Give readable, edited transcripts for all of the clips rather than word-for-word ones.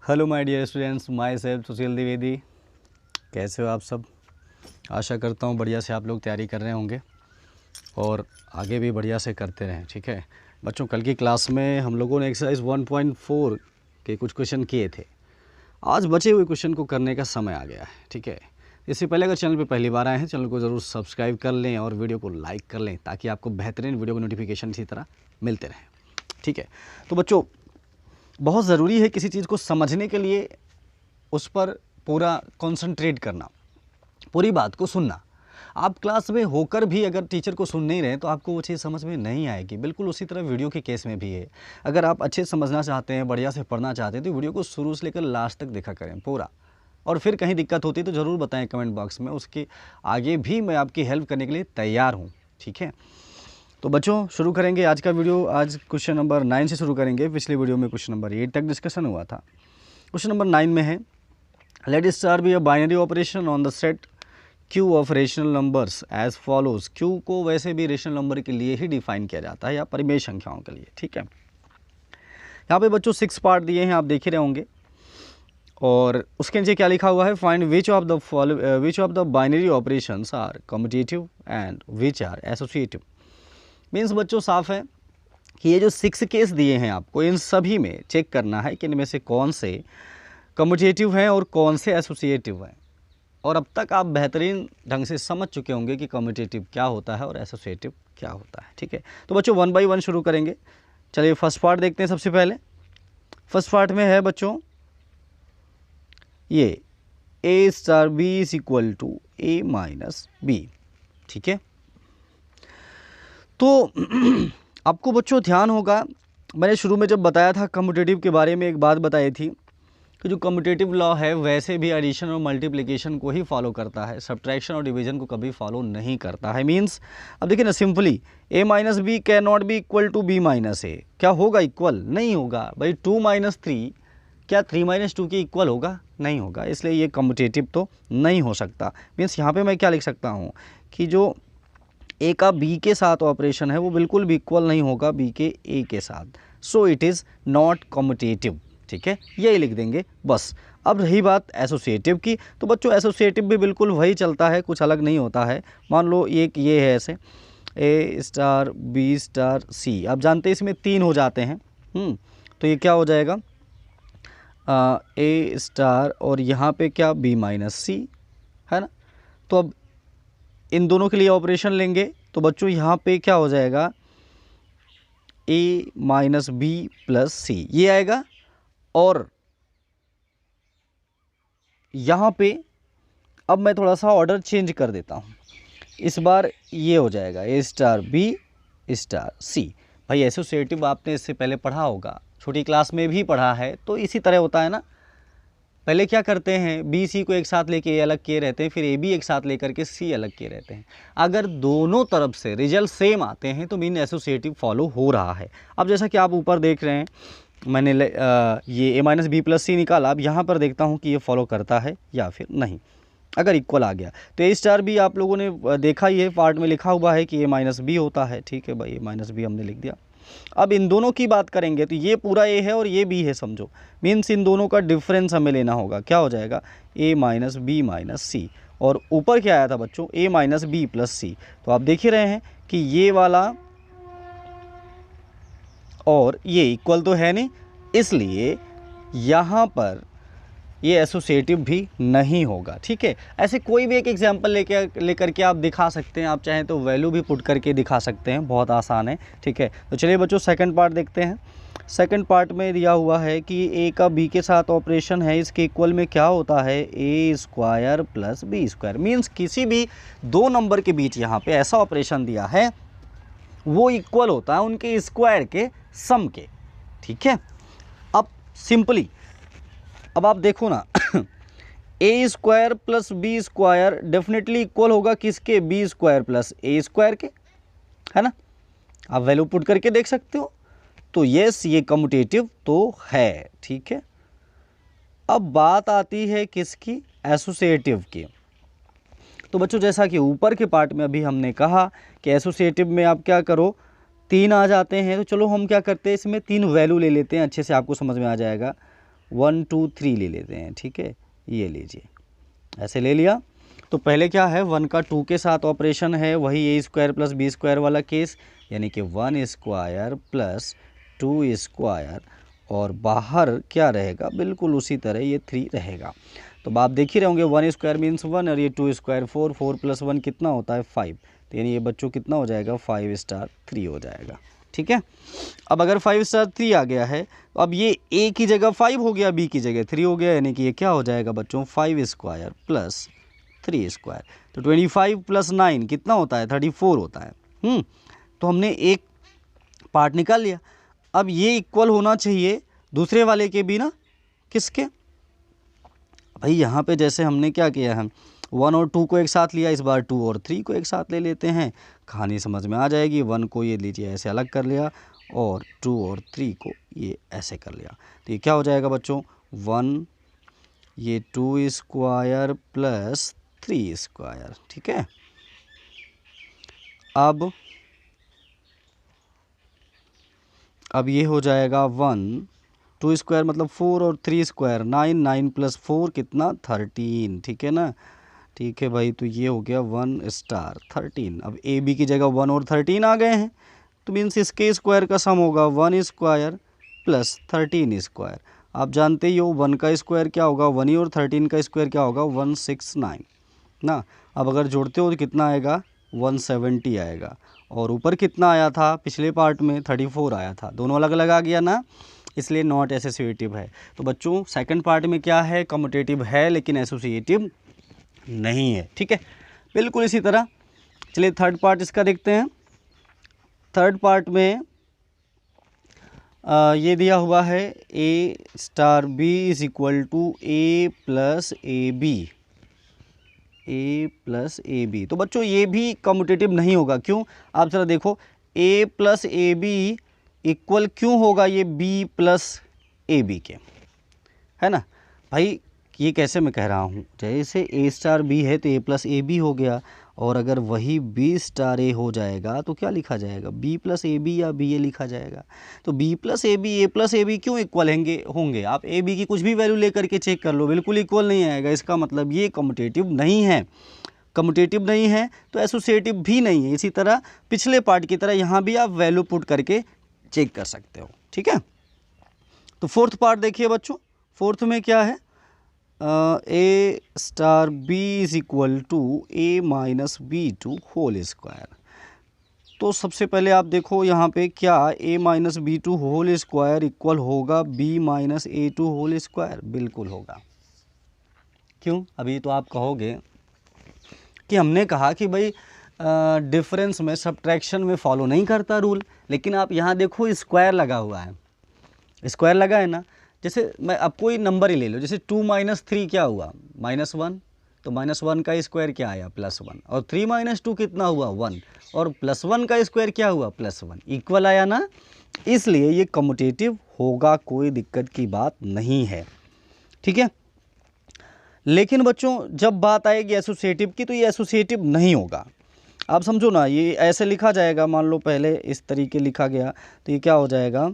Hello my dear students, myself Sushil Dwivedi. कैसे हो आप सब? आशा करता हूँ बढ़िया से आप लोग तैयारी कर रहे होंगे और आगे भी बढ़िया से करते रहें। ठीक है बच्चों, कल की क्लास में हम लोगों ने एक्सरसाइज 1.4 के कुछ क्वेश्चन किए थे। आज बचे हुए क्वेश्चन को करने का समय आ गया है। ठीक है, इससे पहले अगर चैनल पर पहली बार आए हैं, चैनल को ज़रूर सब्सक्राइब कर लें और वीडियो को लाइक कर लें ताकि आपको बेहतरीन वीडियो को नोटिफिकेशन इसी तरह मिलते रहें। ठीक है, तो बच्चों बहुत ज़रूरी है किसी चीज़ को समझने के लिए उस पर पूरा कंसंट्रेट करना, पूरी बात को सुनना। आप क्लास में होकर भी अगर टीचर को सुन नहीं रहे तो आपको वो चीज़ समझ में नहीं आएगी। बिल्कुल उसी तरह वीडियो के केस में भी है। अगर आप अच्छे समझना चाहते हैं, बढ़िया से पढ़ना चाहते हैं तो वीडियो को शुरू से लेकर लास्ट तक देखा करें पूरा। और फिर कहीं दिक्कत होती है तो ज़रूर बताएं कमेंट बॉक्स में, उसके आगे भी मैं आपकी हेल्प करने के लिए तैयार हूँ। ठीक है, तो बच्चों शुरू करेंगे आज का वीडियो। आज क्वेश्चन नंबर 9 से शुरू करेंगे। पिछले वीडियो में क्वेश्चन नंबर 8 तक डिस्कशन हुआ था। क्वेश्चन नंबर 9 में है, let star be a binary operation on the set Q of rational numbers as follows. Q को वैसे भी रेशनल नंबर के लिए ही डिफाइन किया जाता है या परिमेय संख्याओं के लिए। ठीक है, यहाँ पे बच्चों 6 पार्ट दिए हैं, आप देख ही रहे होंगे। और उसके नीचे क्या लिखा हुआ है, find which of the binary operations are commutative and which are associative. Means बच्चों साफ है कि ये जो 6 केस दिए हैं आपको, इन सभी में चेक करना है कि इनमें से कौन से कम्यूटेटिव हैं और कौन से एसोसिएटिव हैं। और अब तक आप बेहतरीन ढंग से समझ चुके होंगे कि कम्यूटेटिव क्या होता है और एसोसिएटिव क्या होता है। ठीक है, तो बच्चों 1 बाई 1 शुरू करेंगे। चलिए फर्स्ट पार्ट देखते हैं। सबसे पहले फर्स्ट पार्ट में है बच्चों ये A star B is equal to A minus B. ठीक है, तो आपको बच्चों ध्यान होगा, मैंने शुरू में जब बताया था कम्यूटेटिव के बारे में एक बात बताई थी कि जो कम्यूटेटिव लॉ है वैसे भी एडिशन और मल्टीप्लिकेशन को ही फॉलो करता है, सब्ट्रैक्शन और डिवीजन को कभी फॉलो नहीं करता है। मींस अब देखिए ना, simply A minus B can not be equal to B minus A. क्या होगा? इक्वल नहीं होगा भाई। 2 माइनस 3 क्या 3 माइनस 2 के इक्वल होगा? नहीं होगा। इसलिए ये कम्यूटेटिव तो नहीं हो सकता। मीन्स यहाँ पे मैं क्या लिख सकता हूँ कि जो ए का बी के साथ ऑपरेशन है वो बिल्कुल भी इक्वल नहीं होगा बी के ए के साथ। So it is not commutative. ठीक है, यही लिख देंगे बस। अब रही बात एसोसिएटिव की, तो बच्चों एसोसिएटिव भी बिल्कुल वही चलता है, कुछ अलग नहीं होता है। मान लो ये है ऐसे ए स्टार बी स्टार सी। आप जानते हैं इसमें 3 हो जाते हैं। तो ये क्या हो जाएगा, ए स्टार और यहाँ पे क्या बी माइनस सी है ना। तो अब इन दोनों के लिए ऑपरेशन लेंगे तो बच्चों यहाँ पे क्या हो जाएगा, ए माइनस बी प्लस सी ये आएगा। और यहाँ पे अब मैं थोड़ा सा ऑर्डर चेंज कर देता हूँ। इस बार ये हो जाएगा ए स्टार बी स्टार सी। भाई एसोसिएटिव आपने इससे पहले पढ़ा होगा, छोटी क्लास में भी पढ़ा है। तो इसी तरह होता है ना, पहले क्या करते हैं, बी सी को एक साथ लेके ए अलग किए रहते हैं, फिर ए बी एक साथ लेकर के सी अलग किए रहते हैं। अगर दोनों तरफ से रिजल्ट सेम आते हैं तो मीन एसोसिएटिव फॉलो हो रहा है। अब जैसा कि आप ऊपर देख रहे हैं, मैंने ये ए माइनस बी प्लस सी निकाला। अब यहाँ पर देखता हूँ कि ये फॉलो करता है या फिर नहीं। अगर इक्वल आ गया तो ए स्टार बी आप लोगों ने देखा ही है, पार्ट में लिखा हुआ है कि ए माइनस बी होता है। ठीक है भाई, ए माइनस बी हमने लिख दिया। अब इन दोनों की बात करेंगे तो ये पूरा ए है और ये बी है समझो। मीन्स इन दोनों का डिफरेंस हमें लेना होगा। क्या हो जाएगा, ए माइनस बी माइनस सी। और ऊपर क्या आया था बच्चों, ए माइनस बी प्लस सी। तो आप देख ही रहे हैं कि ये वाला और ये इक्वल तो है नहीं, इसलिए यहाँ पर ये एसोसिएटिव भी नहीं होगा। ठीक है, ऐसे कोई भी एक एग्जांपल लेकर के आप दिखा सकते हैं। आप चाहें तो वैल्यू भी पुट करके दिखा सकते हैं, बहुत आसान है। ठीक है, तो चलिए बच्चों सेकंड पार्ट देखते हैं। सेकंड पार्ट में दिया हुआ है कि ए का बी के साथ ऑपरेशन है, इसके इक्वल में क्या होता है, A square plus B square. Means किसी भी 2 नंबर के बीच यहाँ पे ऐसा ऑपरेशन दिया है वो इक्वल होता है उनके स्क्वायर के सम के। ठीक है, अब सिंपली अब आप देखो ना A square plus B square definitely equal होगा किसके, B square plus A square के, है ना। आप वैल्यू पुट करके देख सकते हो। तो यस, ये कम्यूटेटिव तो है। ठीक है, अब बात आती है किसकी, एसोसिएटिव की। तो बच्चों जैसा कि ऊपर के पार्ट में अभी हमने कहा कि एसोसिएटिव में आप क्या करो, 3 आ जाते हैं। तो चलो हम क्या करते हैं, इसमें 3 वैल्यू ले लेते हैं, अच्छे से आपको समझ में आ जाएगा। 1 2 3 ले लेते हैं, ठीक है, ये लीजिए, ऐसे ले लिया। तो पहले क्या है, 1 का 2 के साथ ऑपरेशन है, वही ए स्क्वायर प्लस बी स्क्वायर वाला केस, यानी कि 1 स्क्वायर प्लस 2 स्क्वायर, और बाहर क्या रहेगा, बिल्कुल उसी तरह ये 3 रहेगा। तो आप देख ही रहे होंगे 1 स्क्वायर मीन्स 1 और ये 2 स्क्वायर 4, 4 प्लस 1 कितना होता है 5, तो यानी ये बच्चों कितना हो जाएगा 5 स्टार 3 हो जाएगा, ठीक है। अब अगर 5 स्टार 3 आ गया है तो अब ये ए की जगह 5 हो गया, बी की जगह 3 हो गया, यानी कि ये क्या हो जाएगा बच्चों 5 स्क्वायर प्लस 3 स्क्वायर, तो 25 प्लस 9 कितना होता है 34 होता है। तो हमने एक पार्ट निकाल लिया। अब ये इक्वल होना चाहिए दूसरे वाले के भी ना, किसके भाई, यहाँ पे जैसे हमने क्या किया है 1 और 2 को एक साथ लिया, इस बार 2 और 3 को एक साथ ले लेते हैं, कहानी समझ में आ जाएगी। 1 को ये लीजिए ऐसे अलग कर लिया और 2 और 3 को ये ऐसे कर लिया, तो ये क्या हो जाएगा बच्चों 1 ये 2 स्क्वायर प्लस 3 स्क्वायर, ठीक है। अब ये हो जाएगा 1 2 स्क्वायर मतलब 4 और 3 स्क्वायर 9, 9 प्लस 4 कितना 13, ठीक है ना, ठीक है भाई। तो ये हो गया 1 स्टार 13। अब ए बी की जगह 1 और 13 आ गए हैं, तो मीन्स इसके स्क्वायर का सम होगा 1 स्क्वायर प्लस 13 स्क्वायर। आप जानते ही हो 1 का स्क्वायर क्या होगा 1 ही, और 13 का स्क्वायर क्या होगा 169 ना। अब अगर जोड़ते हो तो कितना आएगा 170 आएगा, और ऊपर कितना आया था पिछले पार्ट में 34 आया था, दोनों अलग अलग आ गया ना, इसलिए नॉट एसोसिएटिव है। तो बच्चों सेकंड पार्ट में क्या है, कम्यूटेटिव है लेकिन एसोसिएटिव नहीं है, ठीक है। बिल्कुल इसी तरह चलिए थर्ड पार्ट इसका देखते हैं। थर्ड पार्ट में ये दिया हुआ है A star B is equal to A plus A B, A plus A B. तो बच्चों ये भी कम्यूटेटिव नहीं होगा, क्यों, आप ज़रा देखो ए प्लस ए बी इक्वल क्यों होगा ये बी प्लस ए बी के, है ना भाई। ये कैसे मैं कह रहा हूँ, जैसे ए स्टार बी है तो ए प्लस ए बी हो गया, और अगर वही बी स्टार ए हो जाएगा तो क्या लिखा जाएगा बी प्लस ए बी या बी ए लिखा जाएगा। तो b plus a plus A b क्यों इक्वल होंगे, आप ए बी की कुछ भी वैल्यू लेकर के चेक कर लो, बिल्कुल इक्वल नहीं आएगा। इसका मतलब ये कम्यूटेटिव नहीं है, कम्यूटेटिव नहीं है तो एसोसिएटिव भी नहीं है। इसी तरह पिछले पार्ट की तरह यहाँ भी आप वैल्यू पुट करके चेक कर सकते हो, ठीक है। तो फोर्थ पार्ट देखिए बच्चों, फोर्थ में क्या है, A star B is equal to A minus B two whole square. तो सबसे पहले आप देखो यहाँ पे क्या A minus B two whole square equal होगा B minus A two whole square, बिल्कुल होगा। क्यों, अभी तो आप कहोगे कि हमने कहा कि भाई डिफरेंस में सब्ट्रैक्शन में फॉलो नहीं करता रूल, लेकिन आप यहाँ देखो स्क्वायर लगा हुआ है, स्क्वायर लगा है ना। जैसे मैं अब कोई नंबर ही ले लो, जैसे 2 माइनस 3 क्या हुआ -1, तो -1 का स्क्वायर क्या आया +1, और 3 माइनस 2 कितना हुआ 1, और +1 का स्क्वायर क्या हुआ +1, इक्वल आया ना। इसलिए ये कम्यूटेटिव होगा, कोई दिक्कत की बात नहीं है, ठीक है। लेकिन बच्चों जब बात आएगी एसोसिएटिव की तो ये एसोसिएटिव नहीं होगा। आप समझो ना, ये ऐसे लिखा जाएगा, मान लो पहले इस तरीके लिखा गया तो ये क्या हो जाएगा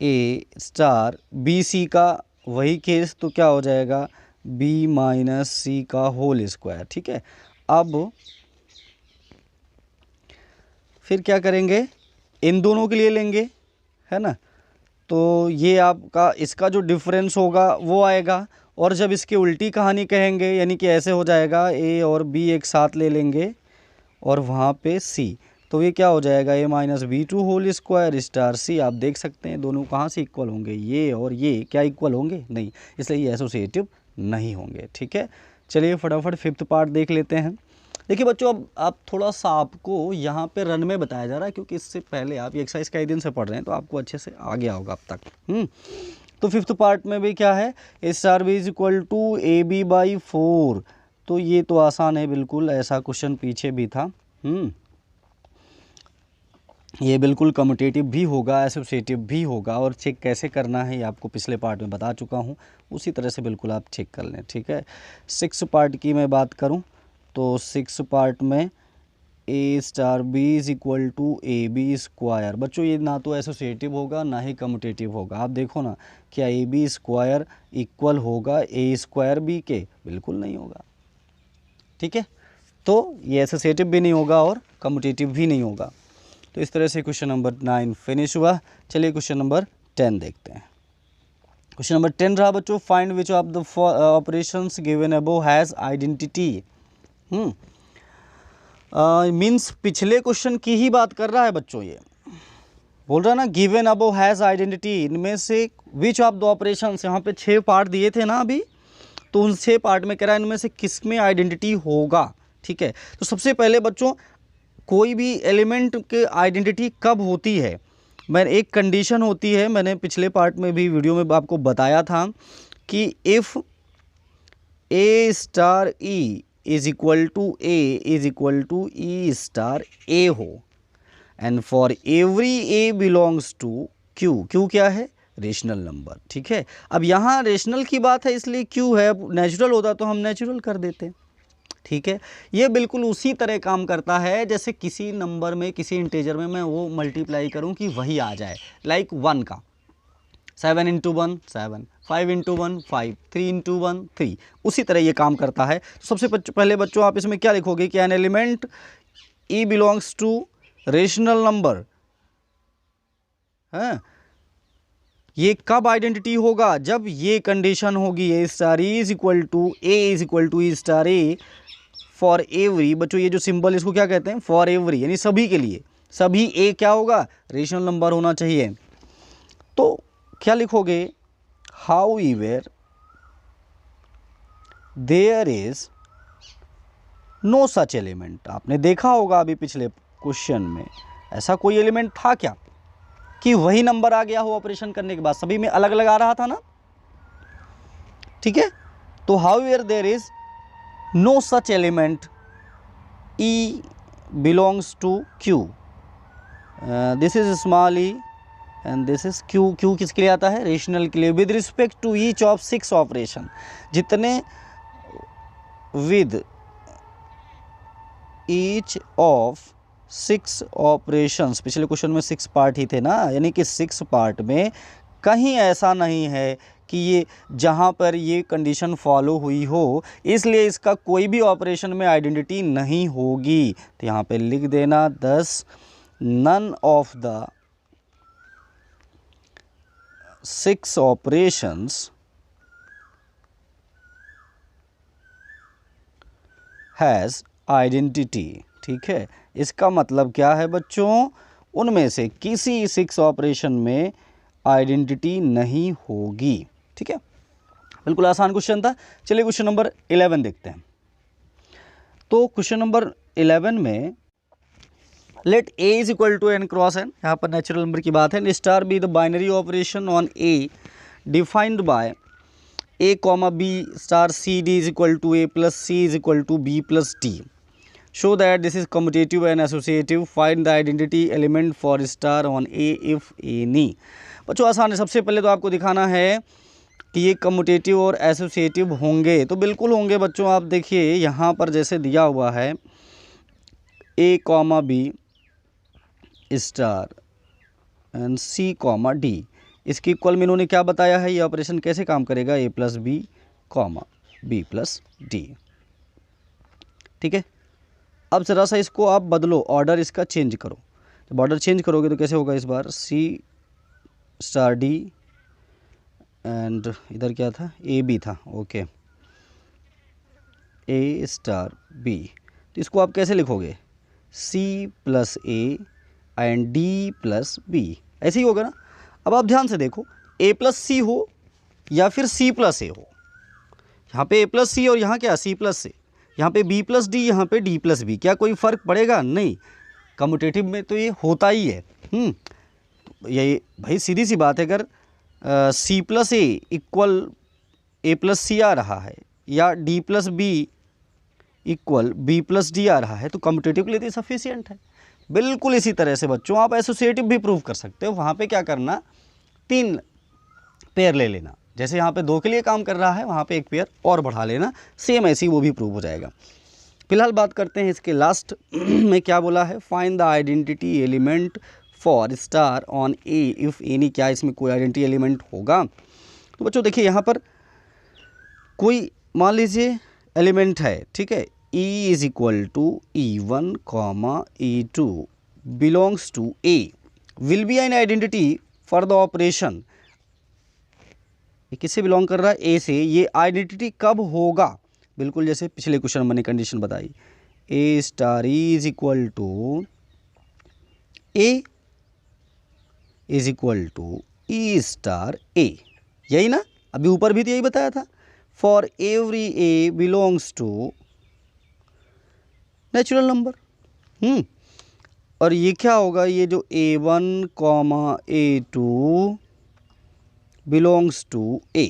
ए स्टार बी सी का वही केस, तो क्या हो जाएगा बी माइनस सी का होल स्क्वायर, ठीक है। अब फिर क्या करेंगे, इन दोनों के लिए लेंगे, है ना। तो ये आपका इसका जो डिफरेंस होगा वो आएगा, और जब इसकी उल्टी कहानी कहेंगे यानी कि ऐसे हो जाएगा ए और बी एक साथ ले लेंगे और वहाँ पे सी, तो ये क्या हो जाएगा A minus B two whole square star C. आप देख सकते हैं दोनों कहाँ से इक्वल होंगे, ये और ये क्या इक्वल होंगे, नहीं, इसलिए ये एसोसिएटिव नहीं होंगे, ठीक है। चलिए फटाफट फिफ्थ पार्ट देख लेते हैं। देखिए बच्चों, अब आप थोड़ा सा आपको यहाँ पे रन में बताया जा रहा है, क्योंकि इससे पहले आप ये एक्सरसाइज कई दिन से पढ़ रहे हैं तो आपको अच्छे से आ गया होगा अब तक। तो फिफ्थ पार्ट में भी क्या है, A star B is equal to A B by 4, तो ये तो आसान है बिल्कुल, ऐसा क्वेश्चन पीछे भी था। ये बिल्कुल कम्यूटेटिव भी होगा, एसोसिएटिव भी होगा, और चेक कैसे करना है ये आपको पिछले पार्ट में बता चुका हूँ, उसी तरह से बिल्कुल आप चेक कर लें, ठीक है। सिक्स पार्ट की मैं बात करूँ तो सिक्स पार्ट में A star B is equal to A B square. बच्चों ये ना तो एसोसिएटिव होगा ना ही कम्यूटेटिव होगा। आप देखो ना, क्या ए बी स्क्वायर इक्वल होगा ए स्क्वायर बी के? बिल्कुल नहीं होगा। ठीक है, तो ये एसोसिएटिव भी नहीं होगा और कम्यूटेटिव भी नहीं होगा। तो इस तरह से क्वेश्चन नंबर 9 फिनिश हुआ। चलिए क्वेश्चन नंबर 10 देखते हैं। क्वेश्चन नंबर 10 रहा बच्चों, find which of the operations given above has identity. Means पिछले क्वेश्चन की ही बात कर रहा है बच्चों। ये बोल रहा है ना गिवन अबव हैज़ आइडेंटिटी, इनमें से विच ऑफ द ऑपरेशंस, यहाँ पे 6 पार्ट दिए थे ना अभी, तो उन 6 पार्ट में कह रहा है इनमें से किस में आइडेंटिटी होगा। ठीक है, तो सबसे पहले बच्चों कोई भी एलिमेंट के आइडेंटिटी कब होती है? मैं एक कंडीशन होती है, मैंने पिछले पार्ट में भी वीडियो में आपको बताया था कि if A star E is equal to A is equal to E star A हो, and for every A belongs to Q. Q क्या है? Rational number. ठीक है, अब यहाँ रेशनल की बात है इसलिए क्यू है, नेचुरल होता तो हम नेचुरल कर देते। ठीक है, ये बिल्कुल उसी तरह काम करता है जैसे किसी नंबर में, किसी इंटीजर में मैं वो मल्टीप्लाई करूं कि वही आ जाए। लाइक 1 का 7 × 1 7, 5 × 1 5, 3 × 1 3, उसी तरह ये काम करता है। तो सबसे पहले बच्चों आप इसमें क्या लिखोगे कि an element E belongs to rational number है। ये कब आइडेंटिटी होगा? जब ये कंडीशन होगी A star E is equal to A is equal to E star A for every. बच्चों ये जो सिंबल इसको क्या कहते हैं? फॉर एवरी, यानी सभी के लिए, सभी ए क्या होगा? रेशनल नंबर होना चाहिए। तो क्या लिखोगे? However there is no such element. आपने देखा होगा अभी पिछले क्वेश्चन में ऐसा कोई एलिमेंट था क्या कि वही नंबर आ गया हो ऑपरेशन करने के बाद, सभी में अलग अलग आ रहा था ना। ठीक है, तो however there is no such element E belongs to Q, this is small e and this is Q। Q किसके लिए आता है? रेशनल के लिए। With respect to each of 6 operation, जितने विद ईच ऑफ 6 ऑपरेशंस, पिछले question में 6 part ही थे ना, यानी कि 6 पार्ट में कहीं ऐसा नहीं है कि ये जहाँ पर ये कंडीशन फॉलो हुई हो, इसलिए इसका कोई भी ऑपरेशन में आइडेंटिटी नहीं होगी। तो यहाँ पे लिख देना 10 none of the 6 operations has identity. ठीक है, इसका मतलब क्या है बच्चों? उनमें से किसी 6 ऑपरेशन में आइडेंटिटी नहीं होगी। ठीक है, बिल्कुल आसान क्वेश्चन था। चलिए क्वेश्चन नंबर 11 देखते हैं। तो क्वेश्चन नंबर 11 में let A is equal to N cross N, यहाँ पर नेचुरल नंबर की बात है। Star be the binary operation on A defined by a comma B star c d is equal to A plus c is equal to b plus d. Show that this is commutative and associative. Find the identity element for star on A if any. बच्चों आसान है। सबसे पहले तो आपको दिखाना है कि ये कम्यूटेटिव और एसोसिएटिव होंगे, तो बिल्कुल होंगे बच्चों। आप देखिए यहाँ पर जैसे दिया हुआ है A comma B star and C comma D, इसकी इक्वल में इन्होंने क्या बताया है? ये ऑपरेशन कैसे काम करेगा? A plus B comma B plus D. ठीक है, अब ज़रा सा इसको आप बदलो, ऑर्डर इसका चेंज करो। जब ऑर्डर चेंज करोगे तो कैसे होगा? इस बार सी स्टार डी एंड इधर क्या था? ए बी था। ओके, ए स्टार बी, तो इसको आप कैसे लिखोगे? C plus a and d plus b, ऐसे ही होगा ना। अब आप ध्यान से देखो, ए प्लस सी हो या फिर सी प्लस ए हो, यहाँ पे ए प्लस सी और यहाँ क्या? सी प्लस ए, यहाँ पे बी प्लस डी, यहाँ पे डी प्लस बी, क्या कोई फ़र्क पड़ेगा? नहीं। कम्यूटेटिव में तो ये होता ही है। ये भाई सीधी सी बात है, अगर C plus A equal A plus C आ रहा है या D plus B equal B plus D आ रहा है, तो कम्यूटेटिव के लिए तो सफिशिएंट है। बिल्कुल इसी तरह से बच्चों आप एसोसिएटिव भी प्रूव कर सकते हो। वहाँ पे क्या करना? 3 पेयर ले लेना। जैसे यहाँ पे 2 के लिए काम कर रहा है, वहाँ पे 1 पेयर और बढ़ा लेना, सेम ऐसे ही वो भी प्रूव हो जाएगा। फिलहाल बात करते हैं इसके लास्ट में क्या बोला है, find the identity element for star on A if any, क्या इसमें कोई आइडेंटिटी एलिमेंट होगा। तो बच्चों देखिए यहाँ पर कोई मान लीजिए एलिमेंट है, ठीक है, E is equal to E1 comma E2 belongs to A will be an identity for the operation. ये किससे बिलोंग कर रहा है, ए से। ये आइडेंटिटी कब होगा, बिल्कुल जैसे पिछले क्वेश्चन में मैंने कंडीशन बताई, A star is equal to A is equal to E star A, यही ना, अभी ऊपर भी तो यही बताया था, for every A belongs to natural number. और ये क्या होगा, ये जो A1 comma A2 belongs to A,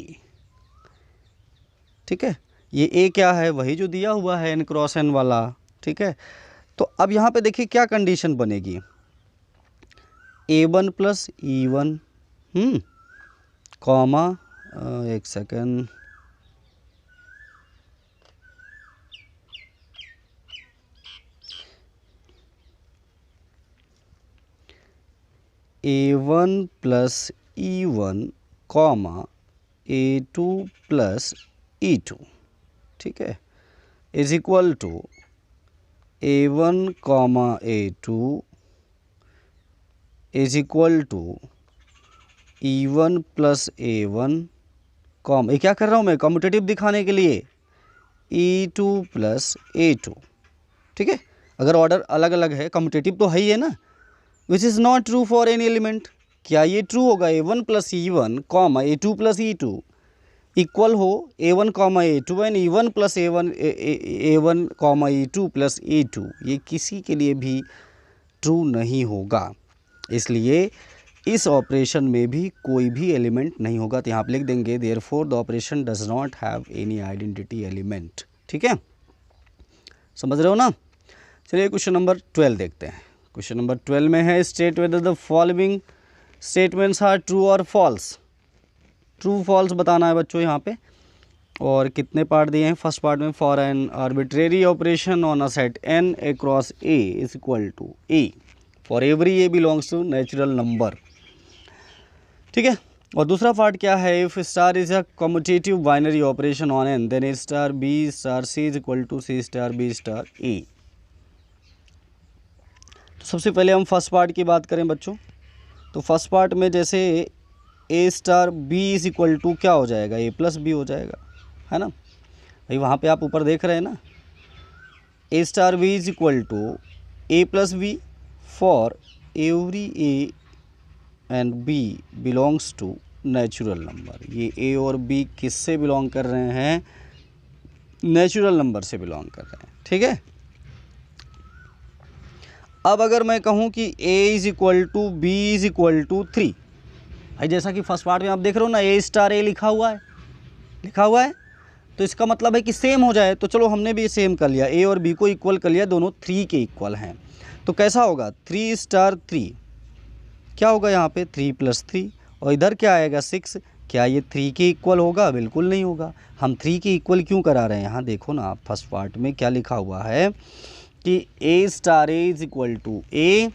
ठीक है, ये A क्या है, वही जो दिया हुआ है n क्रॉस n वाला, ठीक है। तो अब यहाँ पे देखिए क्या कंडीशन बनेगी, A1 प्लस E1 कॉमा, एक second, A1 plus E1 comma A2 plus E2, ठीक है, is equal to A1 comma A2 is equal to E1 plus A1 comma, ये क्या कर रहा हूँ मैं, कम्यूटेटिव दिखाने के लिए, E2 प्लस A2, ठीक है। अगर ऑर्डर अलग अलग है, कम्यूटेटिव तो है ही है ना, which is not true for any element. क्या ये ट्रू होगा, A1 plus E1 comma A2 plus E2 equal हो A1 comma A2 and E1 plus A1 comma E2 plus A2, ये किसी के लिए भी ट्रू नहीं होगा। इसलिए इस ऑपरेशन में भी कोई भी एलिमेंट नहीं होगा। तो यहाँ आप लिख देंगे therefore the operation does not have any identity element, ठीक है, समझ रहे हो ना। चलिए क्वेश्चन नंबर 12 देखते हैं। क्वेश्चन नंबर 12 में है, state whether the following statements are true और फॉल्स। ट्रू फॉल्स बताना है बच्चों यहाँ पे, और कितने पार्ट दिए हैं। फर्स्ट पार्ट में, for an arbitrary operation on a set n across a is equal to a for every a belongs to natural number, ठीक है। और दूसरा पार्ट क्या है, if star is a commutative binary operation on n then a star b star c is equal to c star b star a। तो सबसे पहले हम फर्स्ट पार्ट की बात करें बच्चों, तो फर्स्ट पार्ट में जैसे a star b is equal to क्या हो जाएगा, a प्लस b हो जाएगा, है ना भाई, वहाँ पे आप ऊपर देख रहे हैं ना, a star b is equal to a plus b for every a and b belongs to natural number. ये a और b किससे बिलोंग कर रहे हैं, नेचुरल नंबर से बिलोंग कर रहे हैं, ठीक है। अब अगर मैं कहूँ कि a is equal to b is equal to 3, भाई जैसा कि फर्स्ट पार्ट में आप देख रहे हो ना, a स्टार a लिखा हुआ है, तो इसका मतलब है कि सेम हो जाए। तो चलो हमने भी सेम कर लिया, a और b को इक्वल कर लिया, दोनों 3 के इक्वल हैं। तो कैसा होगा, 3 स्टार 3 क्या होगा यहाँ पे, 3 प्लस 3, और इधर क्या आएगा 6। क्या ये 3 के इक्वल होगा, बिल्कुल नहीं होगा। हम 3 के इक्वल क्यों करा रहे हैं, यहाँ देखो ना आप, फर्स्ट पार्ट में क्या लिखा हुआ है कि a star a is equal to a,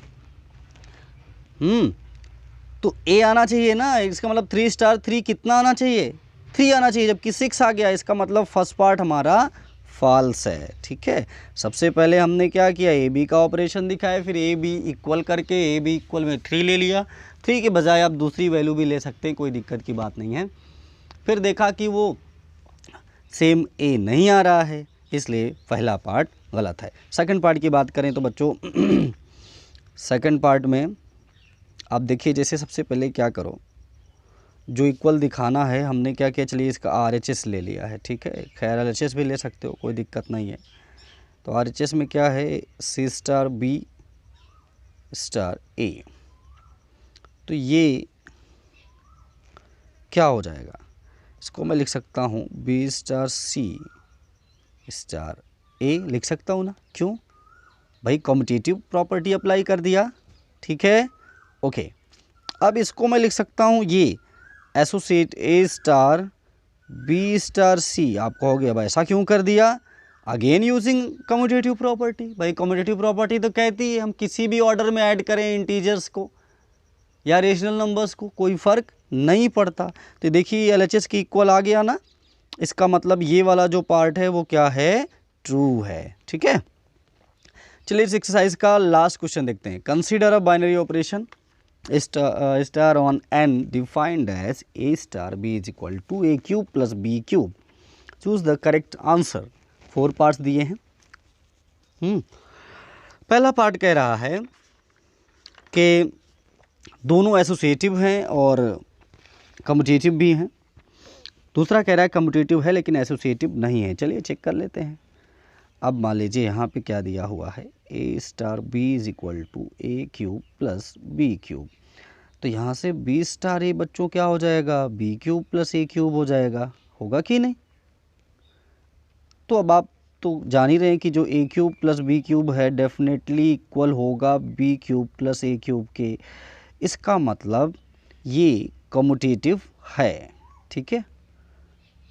तो a आना चाहिए ना, इसका मतलब 3 स्टार 3 कितना आना चाहिए, 3 आना चाहिए, जबकि 6 आ गया, इसका मतलब फर्स्ट पार्ट हमारा फॉल्स है, ठीक है। सबसे पहले हमने क्या किया, ए बी का ऑपरेशन दिखाया, फिर ए बी इक्वल करके ए बी इक्वल में 3 ले लिया, 3 के बजाय आप दूसरी वैल्यू भी ले सकते हैं, कोई दिक्कत की बात नहीं है। फिर देखा कि वो सेम ए नहीं आ रहा है, इसलिए पहला पार्ट गलत है। सेकंड पार्ट की बात करें तो बच्चों सेकंड पार्ट में आप देखिए, जैसे सबसे पहले क्या करो, जो इक्वल दिखाना है हमने क्या किया, चलिए इसका RHS ले लिया है, ठीक है, खैर LHS भी ले सकते हो, कोई दिक्कत नहीं है। तो RHS में क्या है, C star B star A, तो ये क्या हो जाएगा, इसको मैं लिख सकता हूँ B star C star A लिख सकता हूँ ना, क्यों भाई, कम्यूटेटिव प्रॉपर्टी अप्लाई कर दिया, ठीक है, ओके। अब इसको मैं लिख सकता हूँ ये associate A star B star C। आप कहोगे अब ऐसा क्यों कर दिया, अगेन यूजिंग कम्यूटेटिव प्रॉपर्टी। भाई कम्यूटेटिव प्रॉपर्टी तो कहती है हम किसी भी ऑर्डर में ऐड करें इंटीजर्स को या रेशनल नंबर्स को, कोई फ़र्क नहीं पड़ता। तो देखिए LHS की इक्वल आ गया ना, इसका मतलब ये वाला जो पार्ट है वो क्या है, ट्रू है। ठीक है, चलिए इस एक्सरसाइज का लास्ट क्वेश्चन देखते हैं। Consider a binary operation star on n defined as a star b is equal to a cube plus b cube, choose the correct answer. 4 parts दिए हैं। पहला पार्ट कह रहा है कि दोनों एसोसिएटिव हैं और कम्यूटेटिव भी हैं। दूसरा कह रहा है कम्यूटेटिव है लेकिन एसोसिएटिव नहीं है। चलिए चेक कर लेते हैं। अब मान लीजिए यहाँ पे क्या दिया हुआ है, a star b is equal to a cube plus b cube. तो यहाँ से b स्टार a बच्चों क्या हो जाएगा, b cube plus a cube हो जाएगा, होगा कि नहीं। तो अब आप तो जान ही रहे हैं कि जो a cube plus b cube है डेफिनेटली इक्वल होगा b cube plus a cube के। इसका मतलब ये कम्यूटेटिव है। ठीक है,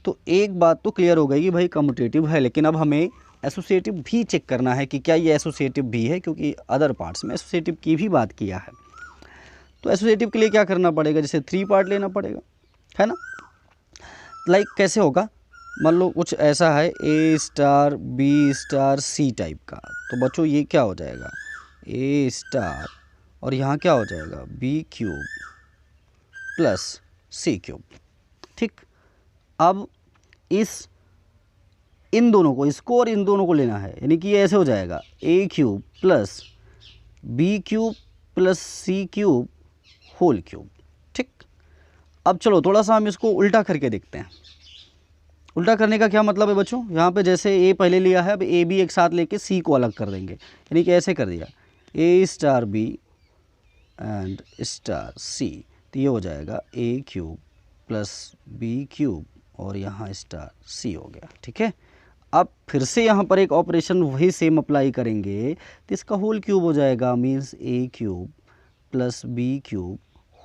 तो एक बात तो क्लियर हो गई कि भाई कम्यूटेटिव है, लेकिन अब हमें एसोसिएटिव भी चेक करना है कि क्या ये एसोसिएटिव भी है, क्योंकि अदर पार्ट्स में एसोसिएटिव की भी बात किया है। तो एसोसिएटिव के लिए क्या करना पड़ेगा, जैसे 3 पार्ट लेना पड़ेगा, है ना। लाइक कैसे होगा, मान लो कुछ ऐसा है a star b star c type का। तो बच्चों ये क्या हो जाएगा, a स्टार और यहाँ क्या हो जाएगा b cube plus c cube. ठीक, अब इन दोनों को, इसको और इन दोनों को लेना है, यानी कि ये ऐसे हो जाएगा a cube plus b cube plus c cube whole cube. ठीक, अब चलो थोड़ा सा हम इसको उल्टा करके देखते हैं। उल्टा करने का क्या मतलब है बच्चों, यहाँ पे जैसे a पहले लिया है, अब a b एक साथ लेके c को अलग कर देंगे, यानी कि ऐसे कर दिया a star b and star c। तो ये हो जाएगा a cube plus b cube और यहाँ स्टार c हो गया। ठीक है, अब फिर से यहाँ पर एक ऑपरेशन वही सेम अप्लाई करेंगे तो इसका होल क्यूब हो जाएगा, means a cube plus b cube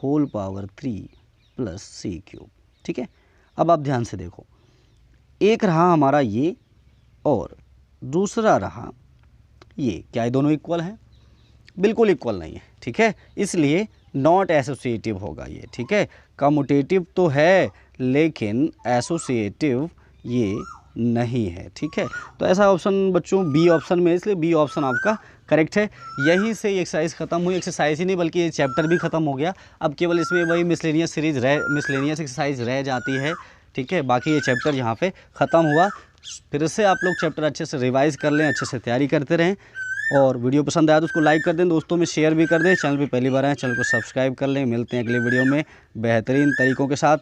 whole power 3 plus c cube. ठीक है, अब आप ध्यान से देखो, एक रहा हमारा ये और दूसरा रहा ये, क्या ये दोनों इक्वल हैं, बिल्कुल इक्वल नहीं है। ठीक है, इसलिए नॉट एसोसिएटिव होगा ये। ठीक है, कम्यूटेटिव तो है लेकिन एसोसिएटिव ये नहीं है। ठीक है, तो ऐसा ऑप्शन बच्चों बी ऑप्शन में, इसलिए बी ऑप्शन आपका करेक्ट है। यहीं से ये एक्सरसाइज खत्म हुई, एक्सरसाइज ही नहीं बल्कि ये चैप्टर भी खत्म हो गया। अब केवल इसमें वही मिसलेनियस एक्सरसाइज रह जाती है। ठीक है, बाकी ये चैप्टर यहाँ पे ख़त्म हुआ। फिर से आप लोग चैप्टर अच्छे से रिवाइज़ कर लें, अच्छे से तैयारी करते रहें, और वीडियो पसंद आया तो उसको लाइक कर दें, दोस्तों में शेयर भी कर दें। चैनल पे पहली बार आए चैनल को सब्सक्राइब कर लें। मिलते हैं अगले वीडियो में बेहतरीन तरीक़ों के साथ।